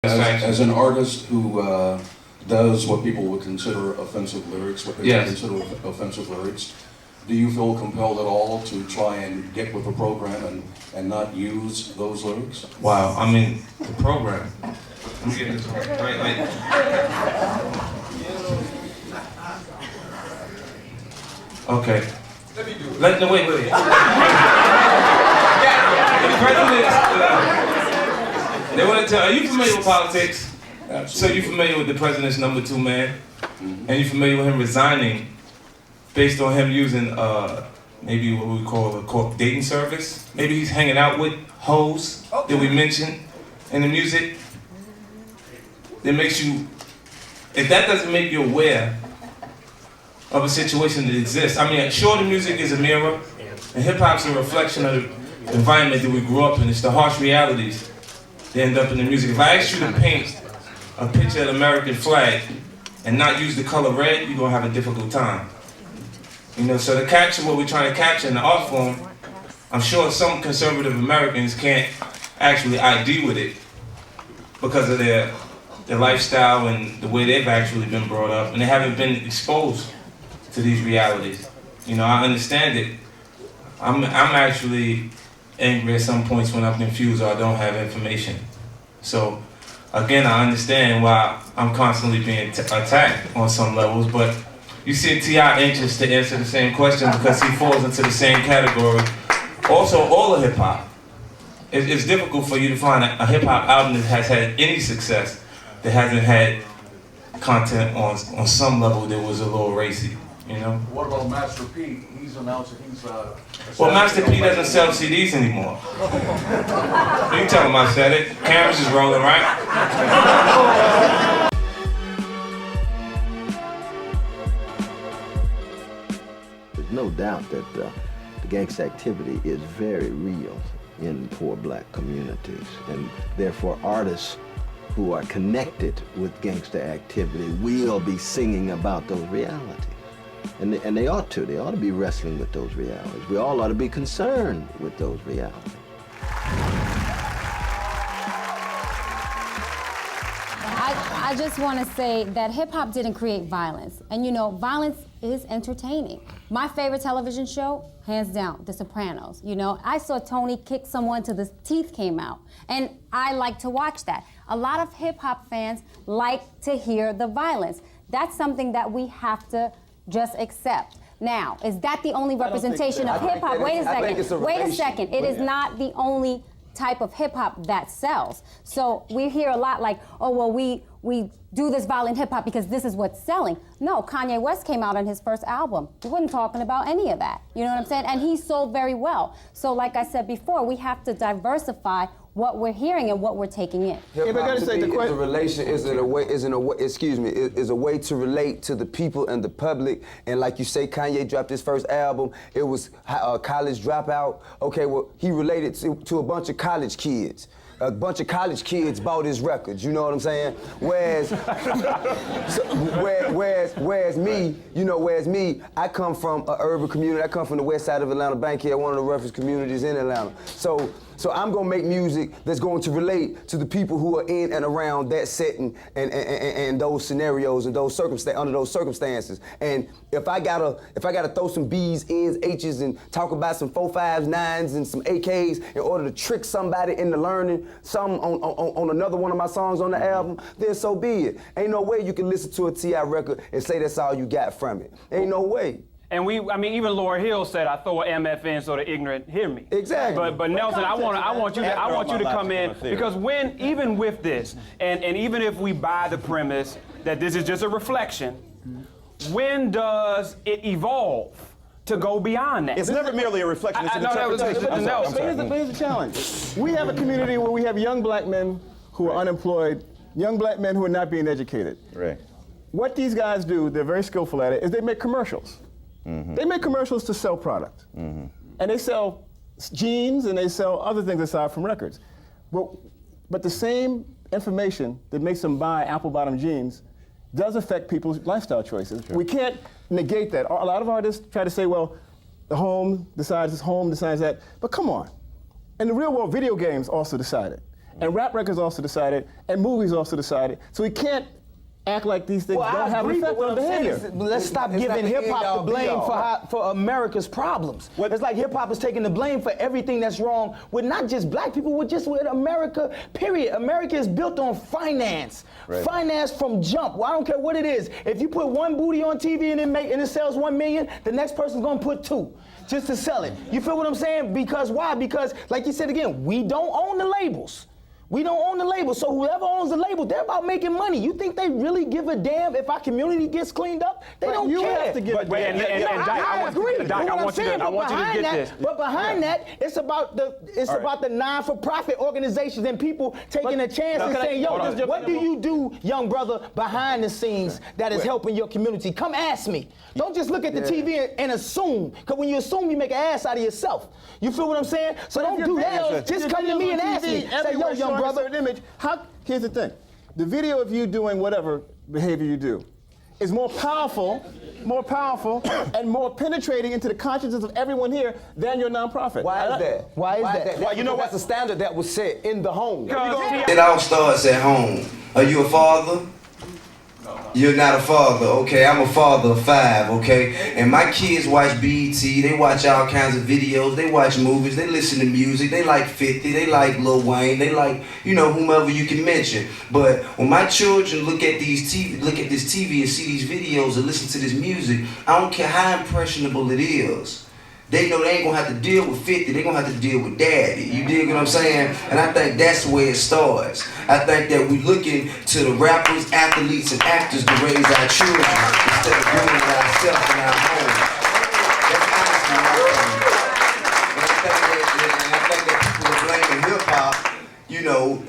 As an artist who does what people would consider offensive lyrics, what they would consider offensive lyrics, do you feel compelled at all to try and get with the program and not use those lyrics? Wow, I mean, the program. Let me get this right. Okay. Let me do it. Wait. The president, they want to tell, are you familiar with politics? Absolutely. So you're familiar with the president's #2 man? Mm-hmm. And you're familiar with him resigning based on him using maybe what we call a dating service? Maybe he's hanging out with hoes that we mentioned in the music. That makes you, if that doesn't make you aware of a situation that exists. I mean, sure, the music is a mirror, and hip-hop's a reflection of the environment that we grew up in. It's the harsh realities that end up in the music. If I ask you to paint a picture of the American flag and not use the color red, you're gonna have a difficult time. You know, so to capture what we're trying to capture in the art form, I'm sure some conservative Americans can't actually ID with it because of their lifestyle and the way they've actually been brought up, and they haven't been exposed to these realities. You know, I understand it. I'm actually angry at some points when I'm confused or I don't have information. So, again, I understand why I'm constantly being attacked on some levels, but you see T.I. anxious to answer the same question because he falls into the same category. Also, all of hip-hop. It's difficult for you to find a hip-hop album that has had any success that hasn't had content on some level that was a little racy, you know? What about Master P? He's announcing he's well, Master P doesn't sell CDs anymore. You can tell him I said it. Cameras is rolling, right? There's no doubt that the gangsta activity is very real in poor black communities, and therefore artists who are connected with gangster activity will be singing about those realities. And they ought to. They ought to be wrestling with those realities. We all ought to be concerned with those realities. I just want to say that hip-hop didn't create violence. And you know, violence is entertaining. My favorite television show, hands down, The Sopranos. You know, I saw Tony kick someone till the teeth came out. And I like to watch that. A lot of hip-hop fans like to hear the violence. That's something that we have to just accept. Now, is that the only representation of hip-hop? Wait a second. It is not the only type of hip-hop that sells. So we hear a lot like, oh, well, we do this violent hip-hop because this is what's selling. No, Kanye West came out on his first album. He wasn't talking about any of that. You know what I'm saying? And he sold very well. So like I said before, we have to diversify what we're hearing and what we're taking in. Hip-hop to me is a way to relate to the people and the public. And like you say, Kanye dropped his first album. It was college dropout. Okay, well, he related to a bunch of college kids. A bunch of college kids bought his records, you know what I'm saying? Whereas me, I come from an urban community. I come from the west side of Atlanta, Bankhead, one of the roughest communities in Atlanta. So I'm gonna make music that's going to relate to the people who are in and around that setting and those scenarios and under those circumstances. And if I gotta throw some B's, N's, H's and talk about some 4, 5s, 9s and some AKs in order to trick somebody into learning some on another one of my songs on the album, then so be it. Ain't no way you can listen to a T.I. record and say that's all you got from it. Ain't no way. And even Laura Hill said, "I throw an MF in so the ignorant hear me." Exactly. But Nelson, I want you to come in because even with this, and even if we buy the premise that this is just a reflection, when does it evolve to go beyond that? It's never merely a reflection. It's an interpretation. But here's the challenge. We have a community where we have young black men who are unemployed, young black men who are not being educated. Right. What these guys do, they're very skillful at it, is they make commercials. Mm-hmm. They make commercials to sell product. Mm-hmm. And they sell jeans and they sell other things aside from records. But the same information that makes them buy apple-bottom jeans does affect people's lifestyle choices. Sure. We can't negate that. A lot of artists try to say, well, the home decides that. But come on. In the real world, video games also decide it. and rap records also decided, and movies also decided. So we can't act like these things don't have an effect on behavior. Let's stop giving hip-hop the blame for America's problems. It's like hip-hop is taking the blame for everything that's wrong with not just black people, with America, period. America is built on finance. Right. Finance from jump. Well, I don't care what it is. If you put one booty on TV and it sells 1 million, the next person's gonna put 2 just to sell it. You feel what I'm saying? Because why? Because, like you said again, we don't own the labels. We don't own the label, so whoever owns the label, they're about making money. You think they really give a damn if our community gets cleaned up? They don't care. Have to get I agree. Doc, I want you to get this. But behind that, it's about the non-for-profit organizations and people taking a chance and saying, yo, what do you do, young brother, behind the scenes that is helping your community? Come ask me. Don't just look at the TV and assume, because when you assume, you make an ass out of yourself. You feel what I'm saying? So don't do that. Just come to me and ask me. Say, yo, young brother. Image. Here's the thing. The video of you doing whatever behavior you do is more powerful, and more penetrating into the consciousness of everyone here than your nonprofit. Why is that? Why is that? Well, you know that's a standard that was set in the home. It all starts at home. Are you a father? You're not a father, okay? I'm a father of 5, okay? And my kids watch BET, they watch all kinds of videos, they watch movies, they listen to music, they like 50, they like Lil Wayne, they like, you know, whomever you can mention. But when my children look at this TV and see these videos and listen to this music, I don't care how impressionable it is. They know they ain't gonna have to deal with 50, they gonna have to deal with daddy. You dig what I'm saying? And I think that's the way it starts. I think that we looking to the rappers, athletes, and actors to raise our children instead of doing it ourselves in our homes. That's honestly my opinion. And I think that people are blaming hip-hop, you know,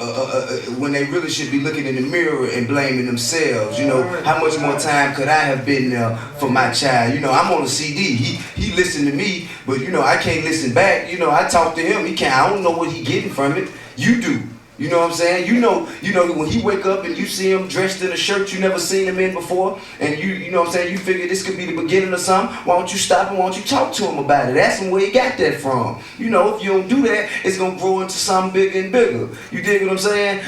when they really should be looking in the mirror and blaming themselves. You know, how much more time could I have been there for my child? You know, I'm on a CD. He listened to me, but you know, I can't listen back. You know, I talk to him. He can't. I don't know what he getting from it. You do. You know what I'm saying? You know when he wake up and you see him dressed in a shirt you never seen him in before, and you know what I'm saying, you figure this could be the beginning of something, why don't you stop and why don't you talk to him about it? Ask him where he got that from. You know, if you don't do that, it's gonna grow into something bigger and bigger. You dig what I'm saying?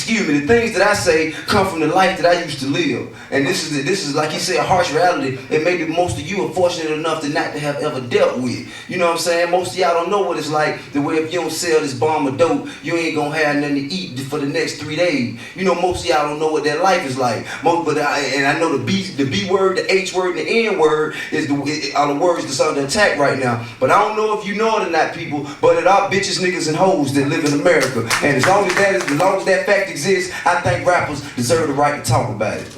The things that I say come from the life that I used to live. And this is like he said, a harsh reality that maybe most of you are fortunate enough to not to have ever dealt with. You know what I'm saying? Most of y'all don't know what it's like, the way if you don't sell this bomb of dope, you ain't gonna have nothing to eat for the next 3 days. You know, most of y'all don't know what that life is like. And I know the B word, the H word, and the N word are the words that's under attack right now. But I don't know if you know it or not, people, but it are bitches, niggas, and hoes that live in America. And as long as that fact exists, I think rappers deserve the right to talk about it.